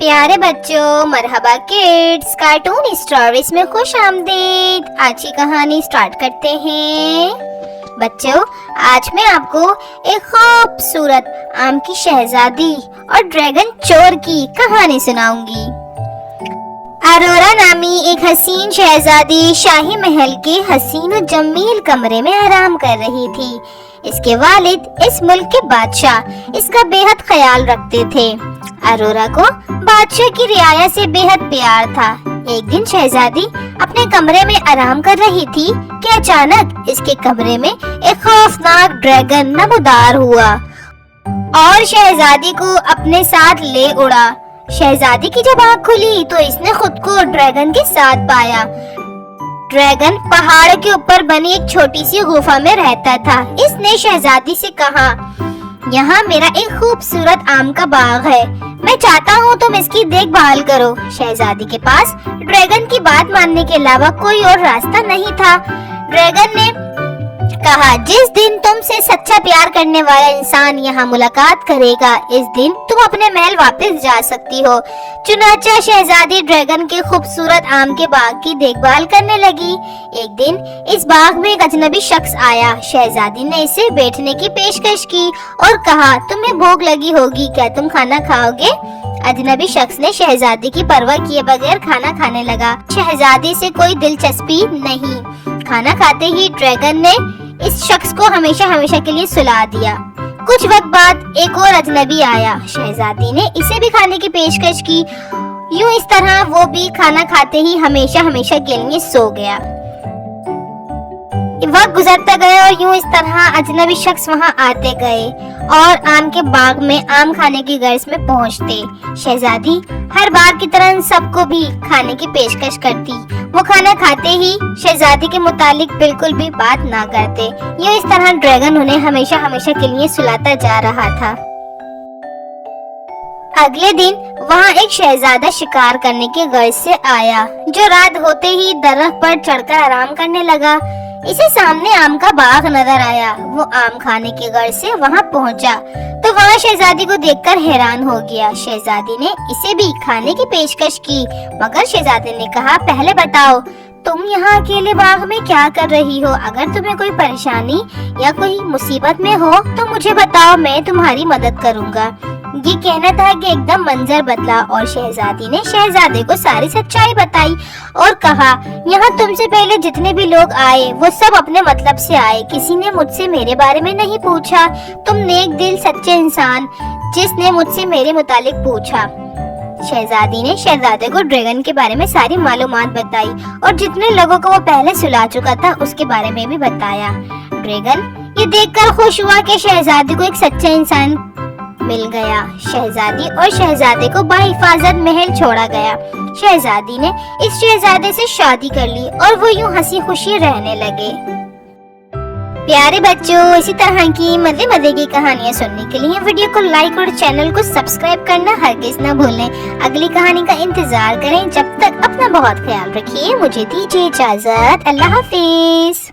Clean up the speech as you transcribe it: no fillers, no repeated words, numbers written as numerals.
प्यारे बच्चों, मरहबा kids, cartoon stories में खुश आमदीद। आज की कहानी स्टार्ट करते हैं। बच्चों, आज मैं आपको एक खूबसूरत आम की शहजादी और ड्रैगन चोर की कहानी सुनाऊंगी। अरोरा नामी एक हसीन शहजादी शाही महल के हसीन और जमील कमरे में आराम कर रही थी। इसके वालिद इस मुल्क के बादशाह इसका बेहद ख्याल रखते थे। अरोरा को बादशाह की रियाया से बेहद प्यार था। एक दिन शहजादी अपने कमरे में आराम कर रही थी कि अचानक इसके कमरे में एक खौफनाक ड्रैगन नमूदार हुआ और शहजादी को अपने साथ ले उड़ा। शहजादी की जब आँख खुली तो इसने खुद को ड्रैगन के साथ पाया। ड्रैगन पहाड़ के ऊपर बनी एक छोटी सी गुफा में रहता था। इसने शहजादी से कहा, यहाँ मेरा एक खूबसूरत आम का बाग है, मैं चाहता हूँ तुम इसकी देखभाल करो। शहजादी के पास ड्रैगन की बात मानने के अलावा कोई और रास्ता नहीं था। ड्रैगन ने कहा, जिस दिन तुमसे सच्चा प्यार करने वाला इंसान यहाँ मुलाकात करेगा, इस दिन तुम अपने महल वापस जा सकती हो। चुनाचा शहजादी ड्रैगन के खूबसूरत आम के बाग की देखभाल करने लगी। एक दिन इस बाग में एक अजनबी शख्स आया। शहजादी ने इसे बैठने की पेशकश की और कहा, तुम्हें भूख लगी होगी, क्या तुम खाना खाओगे? अजनबी शख्स ने शहजादी की परवाह किए बगैर खाना खाने लगा। शहजादी से कोई दिलचस्पी नहीं। खाना खाते ही ड्रैगन ने इस शख्स को हमेशा हमेशा के लिए सुला दिया। कुछ वक्त बाद एक और अजनबी आया। शहजादी ने इसे भी खाने की पेशकश की। यूं इस तरह वो भी खाना खाते ही हमेशा हमेशा के लिए सो गया। वक्त गुजरता गया और यूं इस तरह अजनबी शख्स वहां आते गए और आम के बाग में आम खाने की गर्ज में पहुंचते। शहजादी हर बार की तरह सबको भी खाने की पेशकश करती। वो खाना खाते ही शहजादी के मुतालिक बिल्कुल भी बात ना करते। यूं इस तरह ड्रैगन उन्हें हमेशा हमेशा के लिए सुलाता जा रहा था। अगले दिन वहाँ एक शहजादा शिकार करने की गर्ज से आया, जो रात होते ही दरख्त पर चढ़कर आराम करने लगा। इसे सामने आम का बाग नजर आया। वो आम खाने की गर्ज से वहाँ पहुँचा तो वहाँ शहजादी को देखकर हैरान हो गया। शहजादी ने इसे भी खाने की पेशकश की, मगर शहजादी ने कहा, पहले बताओ तुम यहाँ अकेले बाग में क्या कर रही हो? अगर तुम्हें कोई परेशानी या कोई मुसीबत में हो तो मुझे बताओ, मैं तुम्हारी मदद करूँगा। ये कहना था कि एकदम मंजर बदला और शहजादी ने शहजादे को सारी सच्चाई बताई और कहा, यहाँ तुमसे पहले जितने भी लोग आए वो सब अपने मतलब से आए, किसी ने मुझसे मेरे बारे में नहीं पूछा। तुम नेक दिल सच्चे इंसान जिसने मुझसे मेरे मुतालिक पूछा। शहजादी ने शहजादे को ड्रैगन के बारे में सारी मालूमात बताई और जितने लोगों को वो पहले सुला चुका था उसके बारे में भी बताया। ड्रैगन ये देखकर खुश हुआ कि शहजादी को एक सच्चा इंसान मिल गया। शहजादी और शहजादे को बाहिफाजत महल छोड़ा गया। शहजादी ने इस शहजादे से शादी कर ली और वो यूं हंसी खुशी रहने लगे। प्यारे बच्चों, इसी तरह की मजे मजे की कहानियाँ सुनने के लिए वीडियो को लाइक और चैनल को सब्सक्राइब करना हरगिज न भूलें। अगली कहानी का इंतजार करें। जब तक अपना बहुत ख्याल रखिए। मुझे दीजिए इजाजत। अल्लाह हाफिज।